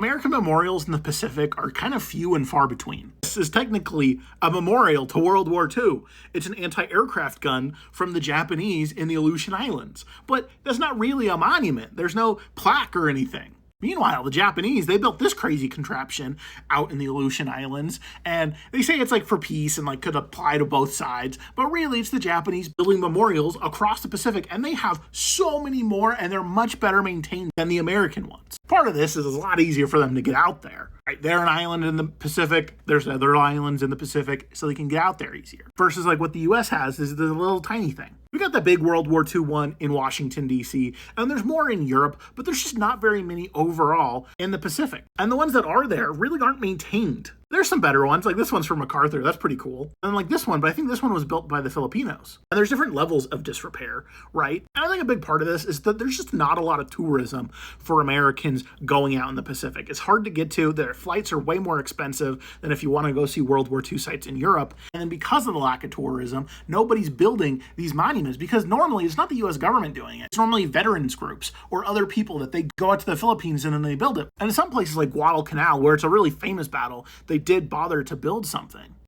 American memorials in the Pacific are kind of few and far between. This is technically a memorial to World War II. It's an anti-aircraft gun from the Japanese in the Aleutian Islands. But that's not really a monument. There's no plaque or anything. Meanwhile, the Japanese, they built this crazy contraption out in the Aleutian Islands, and they say it's like for peace and like could apply to both sides, but really it's the Japanese building memorials across the Pacific, and they have so many more, and they're much better maintained than the American ones. Part of this is a lot easier for them to get out there. Right, they're an island in the Pacific, there's other islands in the Pacific, so they can get out there easier. Versus like what the US has is the little tiny thing. We got the big World War II one in Washington, D.C., and there's more in Europe, but there's just not very many overall in the Pacific. And the ones that are there really aren't maintained. There's some better ones, like this one's from MacArthur, that's pretty cool. And like this one, but I think this one was built by the Filipinos. And there's different levels of disrepair, right? And I think a big part of this is that there's just not a lot of tourism for Americans going out in the Pacific. It's hard to get to, their flights are way more expensive than if you want to go see World War II sites in Europe. And then because of the lack of tourism, nobody's building these monuments because normally it's not the US government doing it. It's normally veterans groups or other people that they go out to the Philippines and then they build it. And in some places like Guadalcanal, where it's a really famous battle, they did bother to build something.